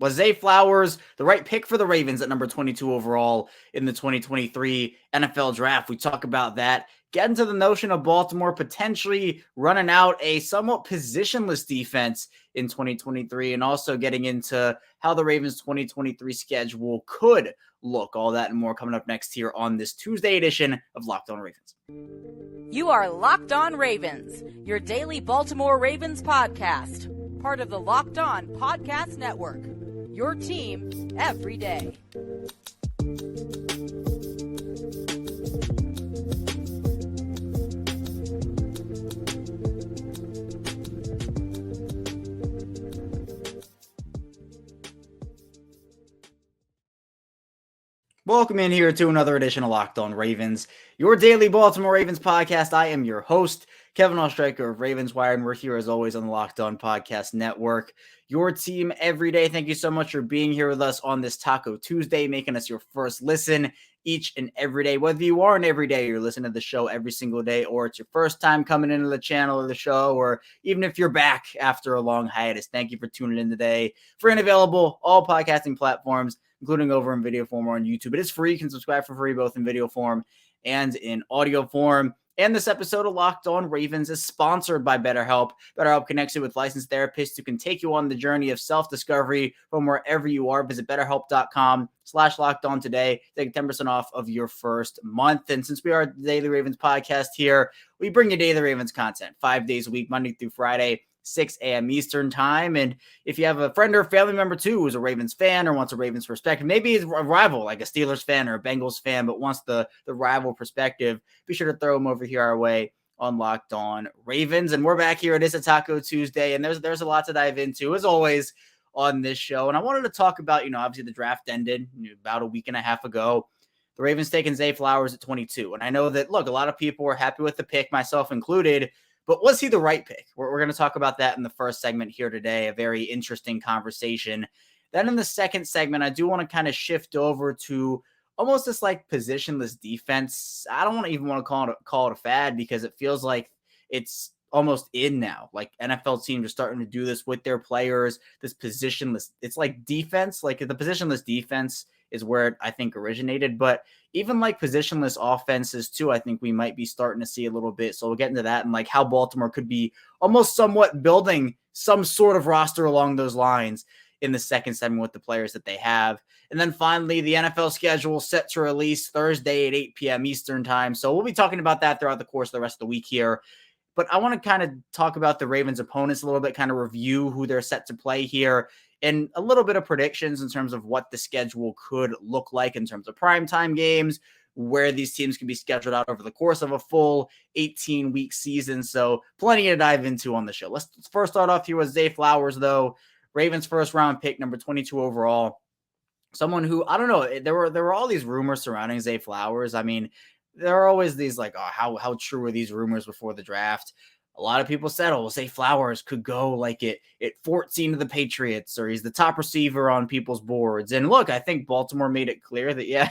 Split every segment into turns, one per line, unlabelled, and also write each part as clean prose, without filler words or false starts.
Was Zay Flowers the right pick for the Ravens at number 22 overall in the 2023 NFL Draft? We talk about that. Get into the notion of Baltimore potentially running out a somewhat positionless defense in 2023, and also getting into how the Ravens 2023 schedule could look. All that and more coming up next here on this Tuesday edition of Locked On Ravens.
You are Locked On Ravens, your daily Baltimore Ravens podcast, part of the Locked On Podcast Network. Your team every day.
Welcome in here to another edition of Locked On Ravens, your daily Baltimore Ravens podcast. I am your host, Kevin Oestreicher of Ravens Wire, and we're here as always on the Locked On Podcast Network. Your team every day. Thank you so much for being here with us on this Taco Tuesday, making us your first listen each and every day. Whether you are an everyday, you're listening to the show every single day, or it's your first time coming into the channel or the show, or even if you're back after a long hiatus, thank you for tuning in today. Free and available, all podcasting platforms, including over in video form or on YouTube. It is free. You can subscribe for free, both in video form and in audio form. And this episode of Locked On Ravens is sponsored by BetterHelp. BetterHelp connects you with licensed therapists who can take you on the journey of self-discovery from wherever you are. Visit BetterHelp.com/LockedOn today. Take 10% off of your first month. And since we are the Daily Ravens podcast here, we bring you Daily Ravens content 5 days a week, Monday through Friday, 6 a.m. Eastern time. And if you have a friend or a family member too who's a Ravens fan or wants a Ravens perspective, maybe he's a rival like a Steelers fan or a Bengals fan, but wants the rival perspective, be sure to throw them over here our way on Locked On Ravens. And we're back here. It is a Taco Tuesday, and there's a lot to dive into as always on this show. And I wanted to talk about, obviously the draft ended about a week and a half ago. The Ravens taking Zay Flowers at 22. And I know that, look, a lot of people were happy with the pick, myself included. But was he the right pick? We're going to talk about that in the first segment here today, a very interesting conversation. Then in the second segment, I do want to kind of shift over to almost this like positionless defense. I don't even want to call it a fad, because it feels like it's almost in now. Like NFL teams are starting to do this with their players, this positionless. It's like defense, like the positionless defense is where it, I think, originated. But even like positionless offenses too, I think we might be starting to see a little bit. So we'll get into that and like how Baltimore could be almost somewhat building some sort of roster along those lines in the second segment with the players that they have. And then finally, the NFL schedule set to release Thursday at 8 p.m. Eastern time. So we'll be talking about that throughout the course of the rest of the week here. But I want to kind of talk about the Ravens' opponents a little bit, kind of review who they're set to play here, and a little bit of predictions in terms of what the schedule could look like in terms of primetime games, where these teams can be scheduled out over the course of a full 18-week season. So plenty to dive into on the show. Let's first start off here with Zay Flowers, though. Ravens first-round pick, number 22 overall. Someone who, I don't know, there were all these rumors surrounding Zay Flowers. I mean, there are always these like, oh, how true are these rumors before the draft? A lot of people said, oh, Zay Flowers could go like at 14 to the Patriots, or he's the top receiver on people's boards. And look, I think Baltimore made it clear that, yeah,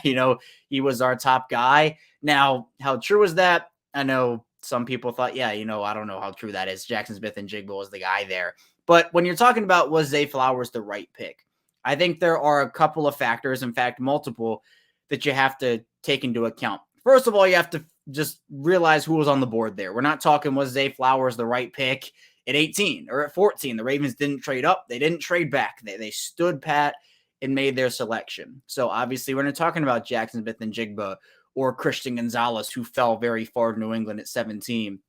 he was our top guy. Now, how true is that? I know some people thought, yeah, I don't know how true that is. Jackson Smith-Njigba was the guy there. But when you're talking about was Zay Flowers the right pick, I think there are a couple of factors, in fact, multiple, that you have to take into account. First of all, you have to just realize who was on the board there. We're not talking was Zay Flowers the right pick at 18 or at 14. The Ravens didn't trade up. They didn't trade back. They stood pat and made their selection. So obviously we're not talking about Jackson Smith-Njigba or Christian Gonzalez, who fell very far to New England at 17.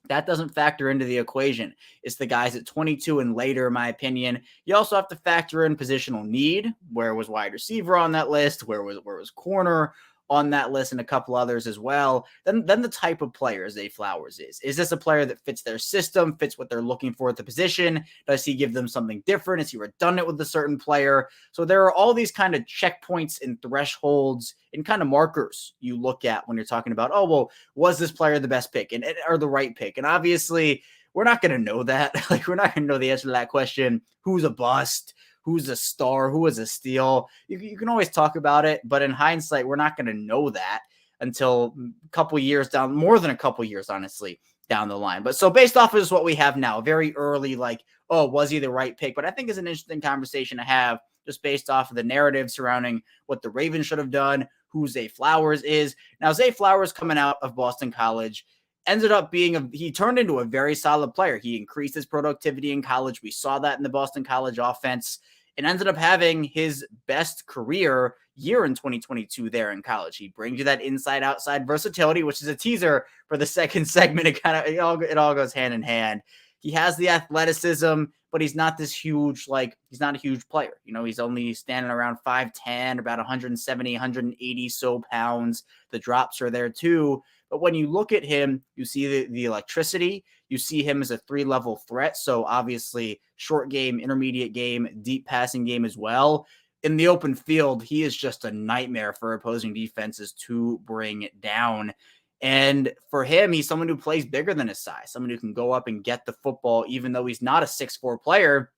That doesn't factor into the equation. It's the guys at 22 and later, in my opinion. You also have to factor in positional need. Where was wide receiver on that list? Where was corner on that list, and a couple others as well. Then the type of player Zay Flowers is. Is this a player that fits their system, fits what they're looking for at the position? Does he give them something different? Is he redundant with a certain player? So there are all these kind of checkpoints and thresholds and kind of markers you look at when you're talking about, oh, well, was this player the best pick or the right pick? And obviously, we're not going to know that. Like, we're not going to know the answer to that question. Who's a bust? Who's a star? Who is a steal? You can always talk about it, but in hindsight, we're not going to know that until a couple years down, more than a couple years, honestly, down the line. But so based off of just what we have now, very early, like, oh, was he the right pick? But I think it's an interesting conversation to have just based off of the narrative surrounding what the Ravens should have done, who Zay Flowers is. Now, Zay Flowers coming out of Boston College ended up being he turned into a very solid player. He increased his productivity in college. We saw that in the Boston College offense and ended up having his best career year in 2022 there in college. He brings you that inside-outside versatility, which is a teaser for the second segment. It all goes hand in hand. He has the athleticism, but he's not this huge, he's not a huge player. He's only standing around 5'10", about 170, 180 so pounds. The drops are there too. But when you look at him, you see the electricity. You see him as a 3-level threat. So obviously short game, intermediate game, deep passing game as well. In the open field, he is just a nightmare for opposing defenses to bring down. And for him, he's someone who plays bigger than his size, someone who can go up and get the football, even though he's not a 6'4" player.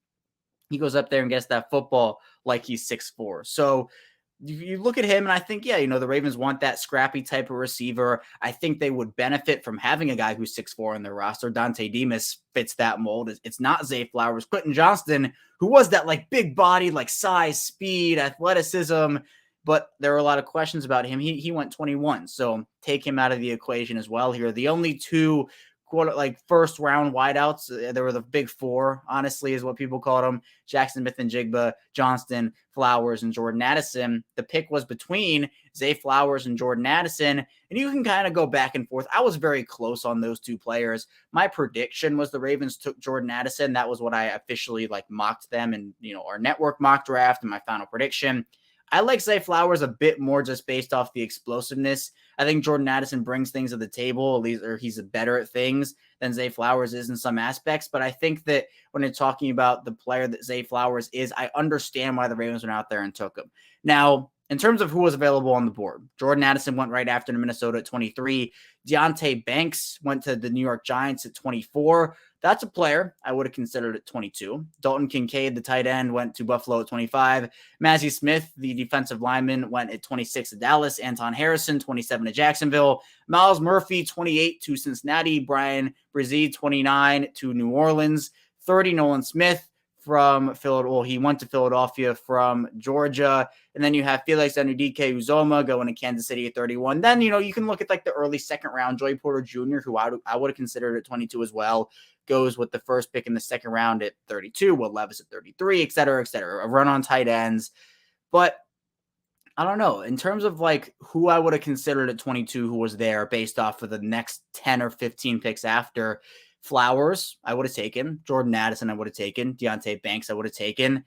He goes up there and gets that football like he's 6'4". So you look at him and I think, the Ravens want that scrappy type of receiver. I think they would benefit from having a guy who's 6'4" on their roster. Dante Demas fits that mold. It's not Zay Flowers. Quentin Johnston, who was that big body, size, speed, athleticism, but there were a lot of questions about him. He went 21, so take him out of the equation as well here. The only two first round wideouts, there were the big four, honestly, is what people called them: Jackson Smith-Njigba, Johnston, Flowers, and Jordan Addison. The pick was between Zay Flowers and Jordan Addison, and you can kind of go back and forth. I was very close on those two players. My prediction was the Ravens took Jordan Addison. That was what I officially mocked them in our network mock draft and my final prediction. I like Zay Flowers a bit more just based off the explosiveness. I think Jordan Addison brings things to the table, at least, or he's better at things than Zay Flowers is in some aspects. But I think that when you're talking about the player that Zay Flowers is, I understand why the Ravens went out there and took him. Now, in terms of who was available on the board, Jordan Addison went right after Minnesota at 23. Deonte Banks went to the New York Giants at 24. That's a player I would have considered at 22. Dalton Kincaid, the tight end, went to Buffalo at 25. Mazi Smith, the defensive lineman, went at 26 to Dallas. Anton Harrison, 27 to Jacksonville. Miles Murphy, 28 to Cincinnati. Brian Brzee, 29 to New Orleans. 30, Nolan Smith from Philadelphia. Well, he went to Philadelphia from Georgia. And then you have Felix Anudike-Uzomah going to Kansas City at 31. Then, you can look at the early second round. Joey Porter Jr., who I would have considered at 22 as well, goes with the first pick in the second round at 32. Will Levis at 33, et cetera, et cetera. A run on tight ends. But I don't know. In terms of who I would have considered at 22 who was there based off of the next 10 or 15 picks after, Flowers, I would have taken. Jordan Addison, I would have taken. Deonte Banks, I would have taken.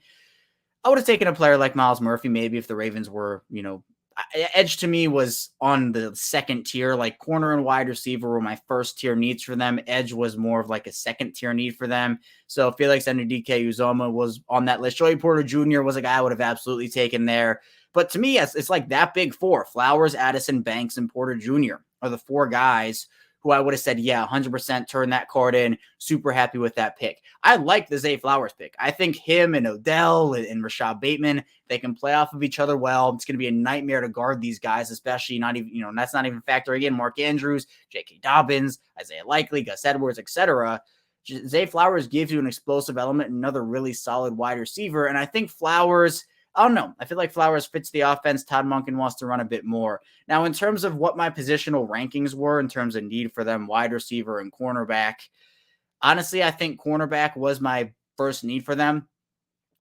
I would have taken a player like Miles Murphy, maybe if the Ravens were, edge to me was on the second tier, corner and wide receiver were my first tier needs for them. Edge was more of a second tier need for them. So Felix Anudike-Uzomah was on that list. Joey Porter Jr. was a guy I would have absolutely taken there. But to me, it's that big four: Flowers, Addison, Banks, and Porter Jr. are the four guys who I would have said, 100% turn that card in. Super happy with that pick. I like the Zay Flowers pick. I think him and Odell and Rashad Bateman, they can play off of each other well. It's going to be a nightmare to guard these guys, especially not even, that's not even factoring in Mark Andrews, J.K. Dobbins, Isaiah Likely, Gus Edwards, etc. Zay Flowers gives you an explosive element, another really solid wide receiver. And I think Flowers, I don't know. I feel like Flowers fits the offense. Todd Monken wants to run a bit more. Now, in terms of what my positional rankings were in terms of need for them, wide receiver and cornerback, honestly, I think cornerback was my first need for them.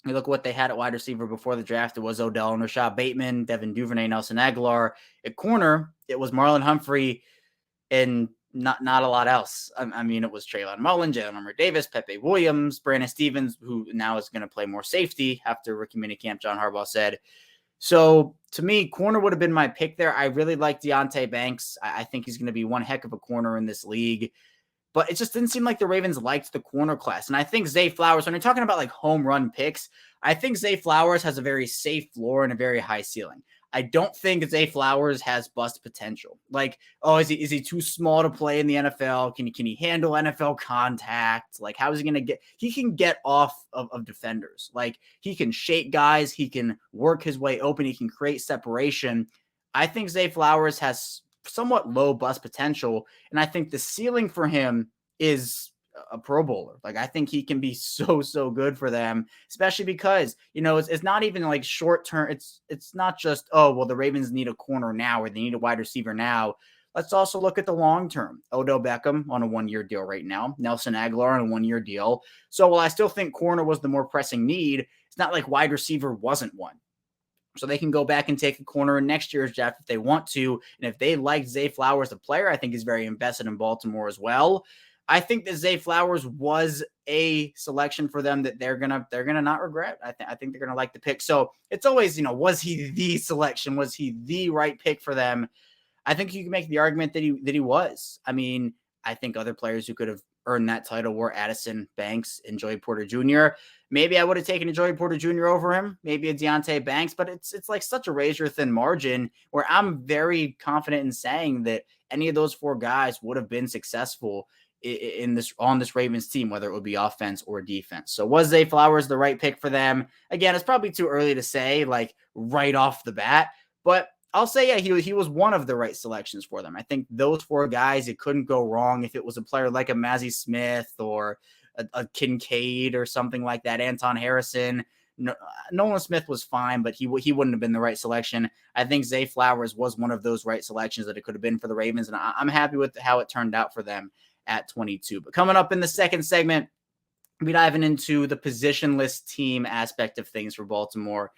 You look at what they had at wide receiver before the draft. It was Odell and Rashad Bateman, Devin Duvernay, Nelson Aguilar. At corner, it was Marlon Humphrey and not a lot else. I mean, it was Trayvon Mullen, Jalen Armour Davis, Pepe Williams, Brandon Stevens, who now is going to play more safety after rookie minicamp, John Harbaugh said. So to me, corner would have been my pick there. I really like Deonte Banks. I think he's going to be one heck of a corner in this league. But it just didn't seem like the Ravens liked the corner class. And I think Zay Flowers, when you're talking about home run picks, I think Zay Flowers has a very safe floor and a very high ceiling. I don't think Zay Flowers has bust potential. Is he too small to play in the NFL? Can he handle NFL contact? How is he going to get? He can get off of defenders. He can shake guys. He can work his way open. He can create separation. I think Zay Flowers has somewhat low bust potential. And I think the ceiling for him is a Pro Bowler. Like, I think he can be so good for them, especially because, it's not even like short term. It's not just, oh, well, the Ravens need a corner now or they need a wide receiver now. Let's also look at the long term. Odell Beckham on a 1-year deal right now. Nelson Aguilar on a 1-year deal. So while I still think corner was the more pressing need, it's not like wide receiver wasn't one. So they can go back and take a corner in next year's draft if they want to. And if they like Zay Flowers, the player, I think is very invested in Baltimore as well. I think that Zay Flowers was a selection for them that they're gonna not regret. I think they're gonna like the pick. So it's always, was he the selection? Was he the right pick for them? I think you can make the argument that he was. I mean, I think other players who could have earned that title were Addison, Banks, and Joey Porter Jr. Maybe I would have taken a Joey Porter Jr. over him, maybe a Deontay Banks, but it's like such a razor-thin margin where I'm very confident in saying that any of those 4 guys would have been successful on this Ravens team, whether it would be offense or defense. So was Zay Flowers the right pick for them? Again, it's probably too early to say, like, right off the bat, but I'll say, yeah, he was one of the right selections for them. I think those 4 guys, it couldn't go wrong if it was a player like a Mazzie Smith or a Kincaid or something like that, Anton Harrison. Nolan Smith was fine, but he wouldn't have been the right selection. I think Zay Flowers was one of those right selections that it could have been for the Ravens, and I'm happy with how it turned out for them at 22. But coming up in the second segment, we'll be diving into the positionless team aspect of things for Baltimore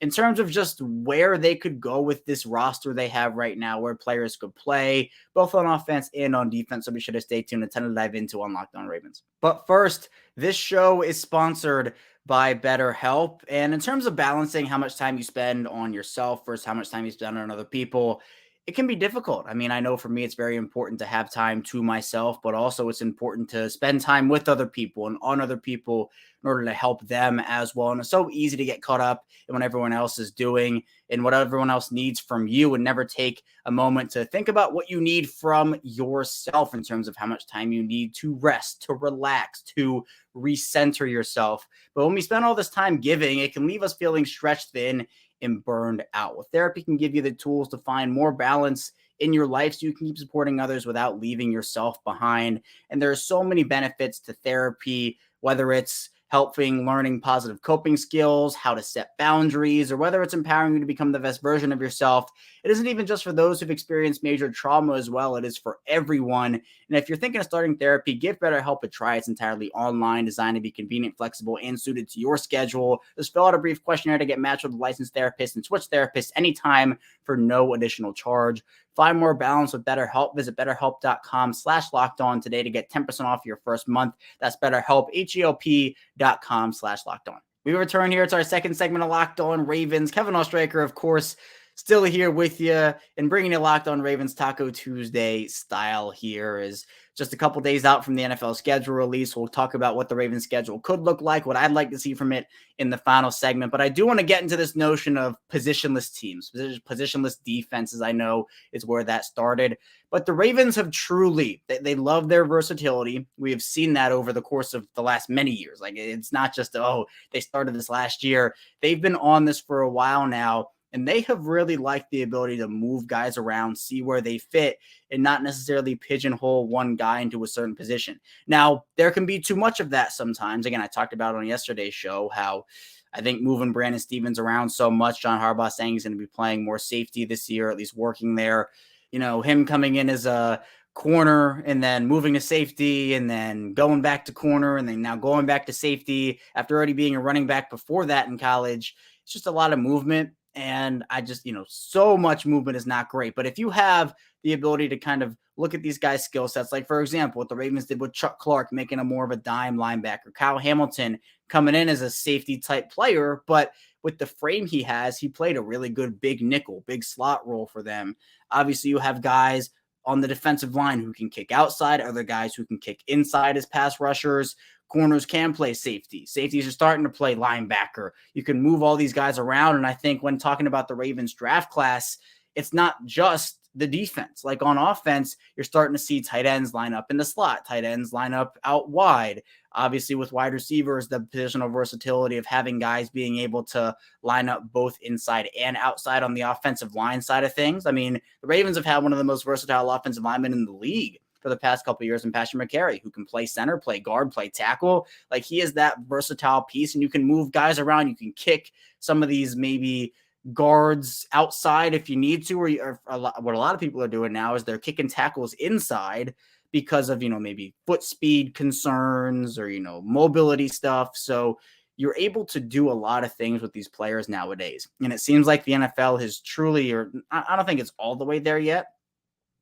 in terms of just where they could go with this roster they have right now, where players could play, both on offense and on defense. So be sure to stay tuned and to dive into on Locked On Ravens. But first, this show is sponsored by BetterHelp. And in terms of balancing how much time you spend on yourself versus how much time you spend on other people, it can be difficult. I mean, I know for me, it's very important to have time to myself, but also it's important to spend time with other people and on other people in order to help them as well. And it's so easy to get caught up in what everyone else is doing and what everyone else needs from you and never take a moment to think about what you need from yourself in terms of how much time you need to rest, to relax, to recenter yourself. But when we spend all this time giving, it can leave us feeling stretched thin and burned out. Well, therapy can give you the tools to find more balance in your life so you can keep supporting others without leaving yourself behind. And there are so many benefits to therapy, whether it's helping learning positive coping skills, how to set boundaries, or whether it's empowering you to become the best version of yourself. It isn't even just for those who've experienced major trauma as well. It is for everyone. And if you're thinking of starting therapy, give BetterHelp a try. It's entirely online, designed to be convenient, flexible, and suited to your schedule. Just fill out a brief questionnaire to get matched with a licensed therapist and switch therapists anytime for no additional charge. Find more balance with BetterHelp. Visit BetterHelp.com/lockedon today to get 10% off your first month. That's BetterHelp, HELP.com/lockedon. We return here to our second segment of Locked On Ravens. Kevin Ostraker, of course, still here with you and bringing you Locked On Ravens Taco Tuesday style here. Is just a couple days out from the NFL schedule release. We'll talk about what the Ravens schedule could look like, what I'd like to see from it in the final segment. But I do want to get into this notion of positionless teams, positionless defenses. I know is where that started. But the Ravens have truly, they love their versatility. We have seen that over the course of the last many years. Like, it's not just, oh, they started this last year. They've been on this for a while now. And they have really liked the ability to move guys around, see where they fit, and not necessarily pigeonhole one guy into a certain position. Now, there can be too much of that sometimes. Again, I talked about on yesterday's show how I think moving Brandon Stevens around so much, John Harbaugh saying he's going to be playing more safety this year, at least working there. Him coming in as a corner and then moving to safety and then going back to corner and then now going back to safety after already being a running back before that in college. It's just a lot of movement. And I just, so much movement is not great. But if you have the ability to kind of look at these guys' skill sets, like, for example, what the Ravens did with Chuck Clark, making him more of a dime linebacker, Kyle Hamilton coming in as a safety type player, but with the frame he has, he played a really good big nickel, big slot role for them. Obviously, you have guys on the defensive line who can kick outside, other guys who can kick inside as pass rushers. Corners can play safety. Safeties are starting to play linebacker. You can move all these guys around. And I think when talking about the Ravens draft class, it's not just the defense. Like on offense, you're starting to see tight ends line up in the slot, tight ends line up out wide. Obviously, with wide receivers, the positional versatility of having guys being able to line up both inside and outside on the offensive line side of things. I mean, the Ravens have had one of the most versatile offensive linemen in the league for the past couple of years in Patrick McCary, who can play center, play guard, play tackle. Like, he is that versatile piece, and you can move guys around. You can kick some of these maybe guards outside if you need to, or what a lot of people are doing now is they're kicking tackles inside because of, maybe foot speed concerns or, mobility stuff. So you're able to do a lot of things with these players nowadays. And it seems like the NFL has truly, or I don't think it's all the way there yet.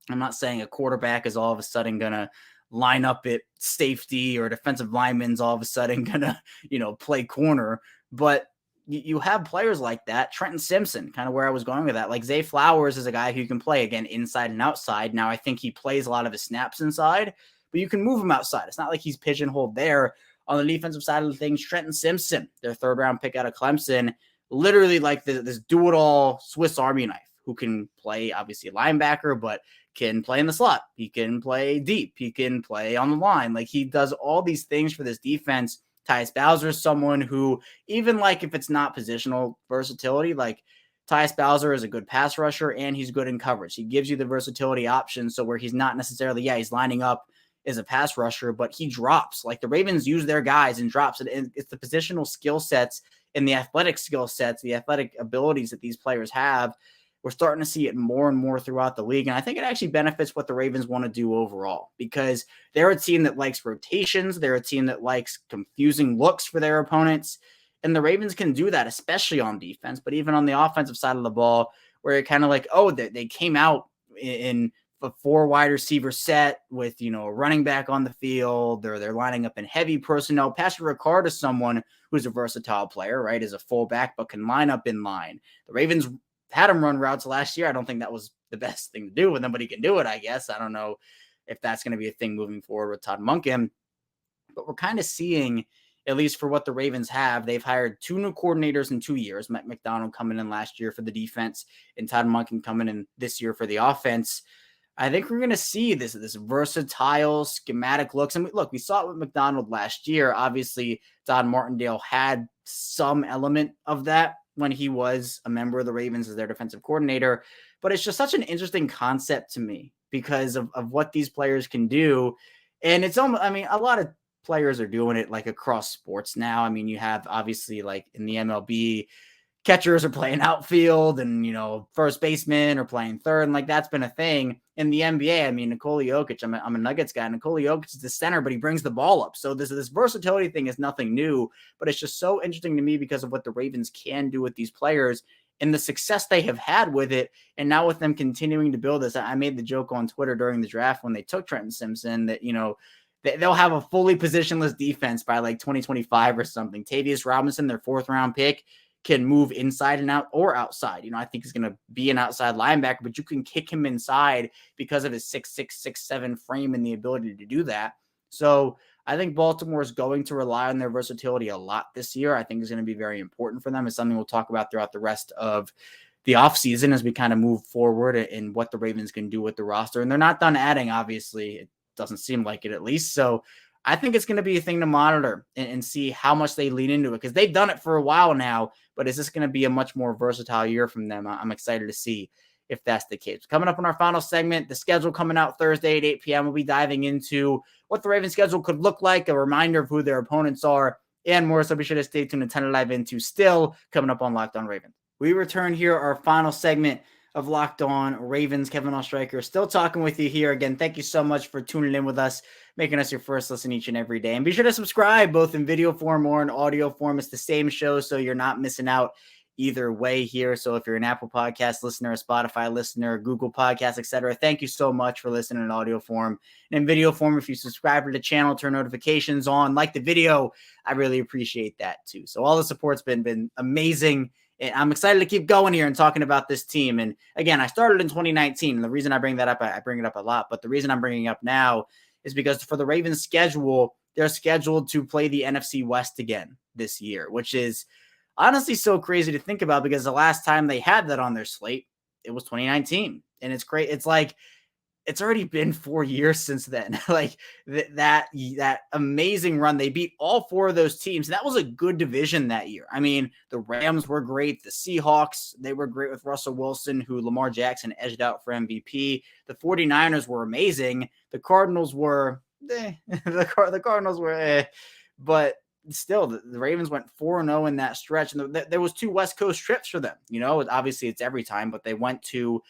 I'm not saying a quarterback is all of a sudden going to line up at safety, or a defensive lineman's all of a sudden going to, play corner. But you have players like that. Trenton Simpson, kind of where I was going with that. Like, Zay Flowers is a guy who can play, again, inside and outside. Now, I think he plays a lot of his snaps inside, but you can move him outside. It's not like he's pigeonholed there. On the defensive side of the things, Trenton Simpson, their third-round pick out of Clemson, literally like this do-it-all Swiss Army knife, who can play, obviously, a linebacker, but can play in the slot. He can play deep. He can play on the line. Like, he does all these things for this defense. Tyus Bowser is someone who, even like if it's not positional versatility, like Tyus Bowser is a good pass rusher and he's good in coverage. He gives you the versatility option. So where he's not necessarily, he's lining up as a pass rusher, but he drops. Like, the Ravens use their guys and drops. And it's the positional skill sets and the athletic skill sets, the athletic abilities that these players have. We're starting to see it more and more throughout the league. And I think it actually benefits what the Ravens want to do overall, because they're a team that likes rotations. They're a team that likes confusing looks for their opponents. And the Ravens can do that, especially on defense, but even on the offensive side of the ball, where you're kind of like, they came out in a 4 wide receiver set with, a running back on the field. They're lining up in heavy personnel. Patrick Ricard is someone who's a versatile player, right? Is a fullback, but can line up in line. The Ravens had him run routes last year. I don't think that was the best thing to do with him, but he can do it, I guess. I don't know if that's going to be a thing moving forward with Todd Monken, but we're kind of seeing, at least for what the Ravens have, they've hired 2 new coordinators in 2 years. Mike Macdonald coming in last year for the defense and Todd Monken coming in this year for the offense. I think we're going to see this versatile schematic looks. And we saw it with Macdonald last year. Obviously, Don Martindale had some element of that when he was a member of the Ravens as their defensive coordinator. But it's just such an interesting concept to me because of what these players can do. And it's almost, a lot of players are doing it like across sports now. You have obviously like in the MLB, catchers are playing outfield and, first baseman are playing third. And like, that's been a thing in the NBA. Nikola Jokic, I'm a Nuggets guy. Nikola Jokic is the center, but he brings the ball up. So this versatility thing is nothing new, but it's just so interesting to me because of what the Ravens can do with these players and the success they have had with it. And now with them continuing to build this, I made the joke on Twitter during the draft when they took Trenton Simpson that, they'll have a fully positionless defense by like 2025 or something. Tavius Robinson, their 4th round pick, can move inside and out or outside. I think he's going to be an outside linebacker, but you can kick him inside because of his 6'6", 6'7" frame and the ability to do that. So I think Baltimore is going to rely on their versatility a lot this year. I think it's going to be very important for them. It's something we'll talk about throughout the rest of the offseason as we kind of move forward and what the Ravens can do with the roster. And they're not done adding, obviously. It doesn't seem like it, at least. So I think it's going to be a thing to monitor and see how much they lean into it, because they've done it for a while now, but is this going to be a much more versatile year from them? I'm excited to see if that's the case. Coming up in our final segment, the schedule coming out Thursday at 8 p.m. We'll be diving into what the Ravens schedule could look like, a reminder of who their opponents are, and more. So be sure to stay tuned and turn to dive into still coming up on Locked On Ravens. We return here, our final segment of Locked On Ravens. Kevin Oestreicher still talking with you here. Again, thank you so much for tuning in with us, making us your first listen each and every day. And be sure to subscribe both in video form or in audio form. It's the same show, so you're not missing out either way here. So if you're an Apple Podcast listener, a Spotify listener, Google Podcasts, etc., thank you so much for listening in audio form. And in video form, if you subscribe to the channel, turn notifications on, like the video, I really appreciate that too. So all the support's been amazing. And I'm excited to keep going here and talking about this team. And again, I started in 2019. And the reason I bring that up, I bring it up a lot, but the reason I'm bringing it up now is because for the Ravens schedule, they're scheduled to play the NFC West again this year, which is honestly so crazy to think about, because the last time they had that on their slate, it was 2019. And it's great. It's like, it's already been 4 years since then. Like that amazing run. They beat all 4 of those teams. And that was a good division that year. I mean, the Rams were great. The Seahawks, they were great with Russell Wilson, who Lamar Jackson edged out for MVP. The 49ers were amazing. The Cardinals were, the Cardinals were, but still, the Ravens went 4-0 in that stretch. And there was 2 West Coast trips for them. You know, obviously it's every time, but they went to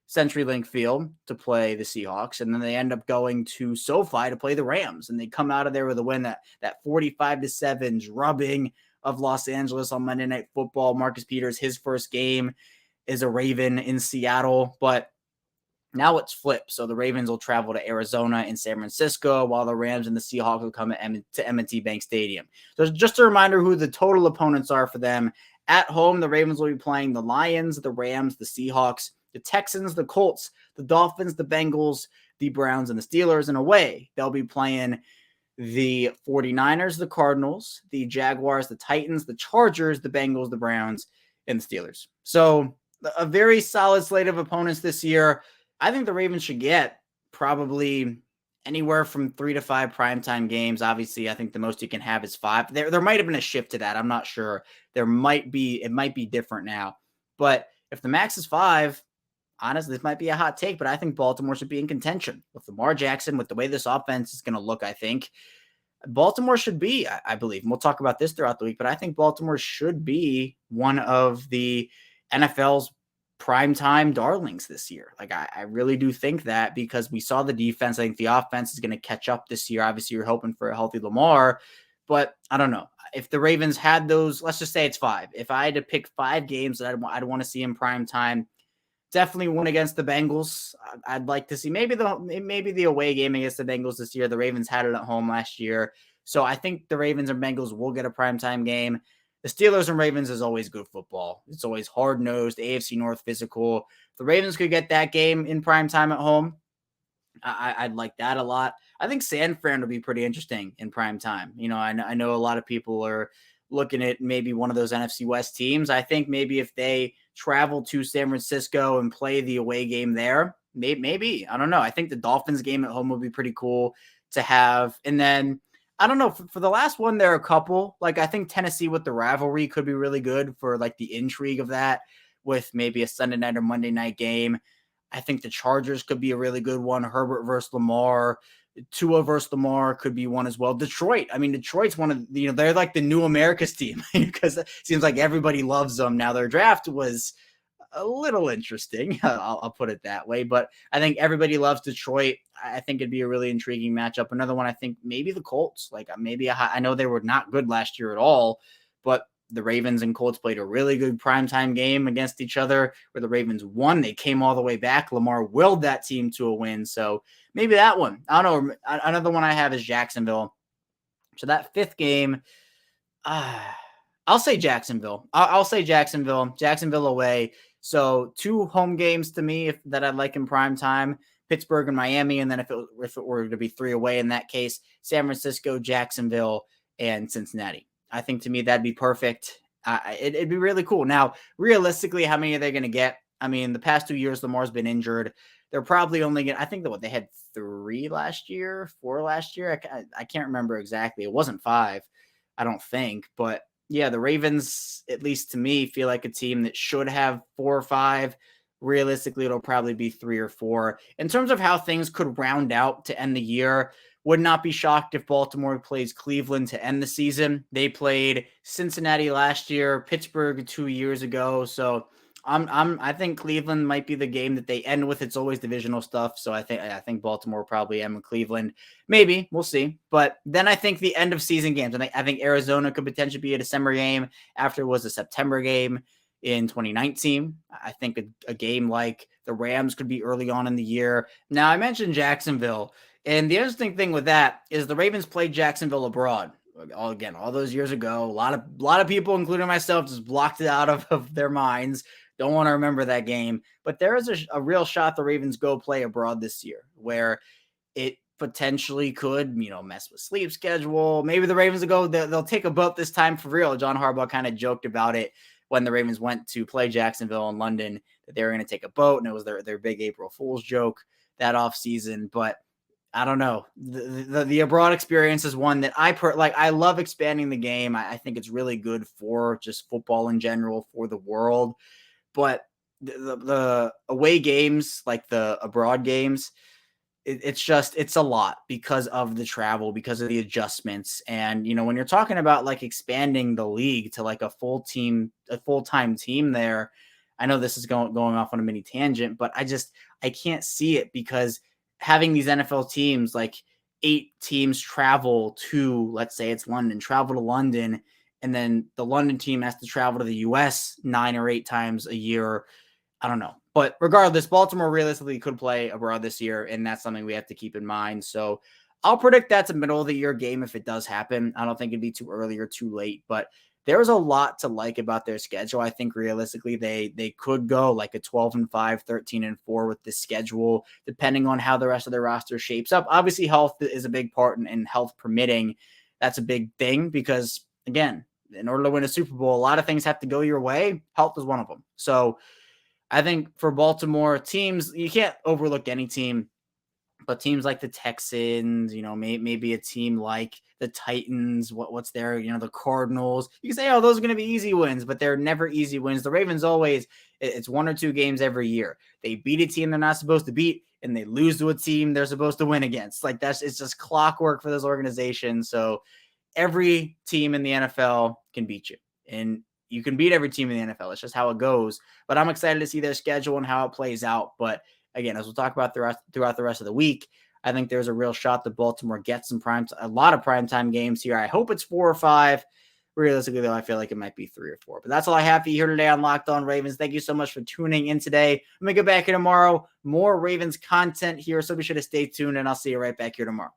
CenturyLink Field to play the Seahawks, and then they end up going to SoFi to play the Rams, and they come out of there with a win, that 45-7 drubbing of Los Angeles on Monday Night Football. Marcus Peters, his first game is a Raven in Seattle, but now it's flipped. So the Ravens will travel to Arizona and San Francisco, while the Rams and the Seahawks will come to M&T Bank Stadium. So just a reminder who the total opponents are for them. At home, the Ravens will be playing the Lions, the Rams, the Seahawks, the Texans, the Colts, the Dolphins, the Bengals, the Browns, and the Steelers. And away, they'll be playing the 49ers, the Cardinals, the Jaguars, the Titans, the Chargers, the Bengals, the Browns, and the Steelers. So a very solid slate of opponents this year. I think the Ravens should get probably anywhere from 3 to 5 primetime games. Obviously, I think the most you can have is 5. There might have been a shift to that. I'm not sure. It might be different now. But if the max is 5, honestly, this might be a hot take, but I think Baltimore should be in contention with Lamar Jackson, with the way this offense is going to look. I think Baltimore should be, I believe, and we'll talk about this throughout the week, but I think Baltimore should be one of the NFL's primetime darlings this year. Like, I really do think that, because we saw the defense. I think the offense is going to catch up this year. Obviously, you're hoping for a healthy Lamar, but I don't know. If the Ravens had those, let's just say it's 5. If I had to pick 5 games that I'd want to see in primetime, definitely one against the Bengals. I'd like to see maybe the away game against the Bengals this year. The Ravens had it at home last year. So I think the Ravens and Bengals will get a primetime game. The Steelers and Ravens is always good football. It's always hard-nosed, AFC North physical. If the Ravens could get that game in primetime at home, I'd like that a lot. I think San Fran will be pretty interesting in primetime. You know, I know a lot of people are looking at maybe one of those NFC West teams. I think maybe if they travel to San Francisco and play the away game there, maybe, I don't know. I think the Dolphins game at home would be pretty cool to have. And then, I don't know, for the last one, there are a couple. Like, I think Tennessee with the rivalry could be really good for, like, the intrigue of that, with maybe a Sunday night or Monday night game. I think the Chargers could be a really good one. Herbert versus Lamar. Tua versus Lamar could be one as well. Detroit. I mean, Detroit's one of, they're like the new America's team, because it seems like everybody loves them. Now, their draft was a little interesting. I'll put it that way. But I think everybody loves Detroit. I think it'd be a really intriguing matchup. Another one, I think maybe the Colts. Like, maybe I know they were not good last year at all, but the Ravens and Colts played a really good primetime game against each other, where the Ravens won. They came all the way back. Lamar willed that team to a win. So maybe that one. I don't know. Another one I have is Jacksonville. So that 5th game, I'll say Jacksonville. I'll say Jacksonville. Jacksonville away. So 2 home games to me that I'd like in primetime. Pittsburgh and Miami. And then if it were to be 3 away in that case, San Francisco, Jacksonville, and Cincinnati. I think, to me, that'd be perfect. It'd be really cool. Now, realistically, how many are they going to get? I mean, the past 2 years, Lamar's been injured. They're probably only going to, I think that they had 3 last year, 4 last year. I can't remember exactly. It wasn't 5, I don't think. But yeah, the Ravens, at least to me, feel like a team that should have 4 or 5. Realistically, it'll probably be 3 or 4. In terms of how things could round out to end the year, would not be shocked if Baltimore plays Cleveland to end the season. They played Cincinnati last year, Pittsburgh 2 years ago. So I think Cleveland might be the game that they end with. It's always divisional stuff. So I think Baltimore will probably end with Cleveland. Maybe, we'll see. But then I think the end of season games. I think Arizona could potentially be a December game after it was a September game in 2019. I think a game like the Rams could be early on in the year. Now, I mentioned Jacksonville. And the interesting thing with that is the Ravens played Jacksonville abroad. All those years ago. A lot of people, including myself, just blocked it out of their minds. Don't want to remember that game. But there is a real shot the Ravens go play abroad this year, where it potentially could, mess with sleep schedule. Maybe the Ravens will go, they'll take a boat this time for real. John Harbaugh kind of joked about it when the Ravens went to play Jacksonville in London that they were going to take a boat, and it was their big April Fool's joke that offseason. But I don't know. The abroad experience is one that I love expanding the game. I think it's really good for just football in general, for the world. But the away games, like the abroad games, it's a lot because of the travel, because of the adjustments. And, when you're talking about like expanding the league to like a full-time team there, I know this is going off on a mini tangent, but I can't see it, because having these NFL teams, like 8 teams travel to, let's say it's London, travel to London, and then the London team has to travel to the US 9 or 8 times a year. I don't know. But regardless, Baltimore realistically could play abroad this year, and that's something we have to keep in mind. So I'll predict that's a middle of the year game if it does happen. I don't think it'd be too early or too late, but there's a lot to like about their schedule. I think realistically they could go like a 12-5, 13-4 with this schedule, depending on how the rest of their roster shapes up. Obviously, health is a big part, and health permitting, that's a big thing, because again, in order to win a Super Bowl, a lot of things have to go your way. Health is one of them. So I think for Baltimore teams, you can't overlook any team, but teams like the Texans, maybe a team like the Titans, what's there, the Cardinals, you can say, oh, those are going to be easy wins, but they're never easy wins. The Ravens always, it's 1 or 2 games every year. They beat a team they're not supposed to beat, and they lose to a team they're supposed to win against. Like it's just clockwork for those organizations. So every team in the NFL can beat you, and you can beat every team in the NFL. It's just how it goes. But I'm excited to see their schedule and how it plays out. But again, as we'll talk about throughout the rest of the week, I think there's a real shot that Baltimore gets a lot of primetime games here. I hope it's 4 or 5. Realistically, though, I feel like it might be 3 or 4. But that's all I have for you here today on Locked On Ravens. Thank you so much for tuning in today. I'm going to get back here tomorrow. More Ravens content here, so be sure to stay tuned, and I'll see you right back here tomorrow.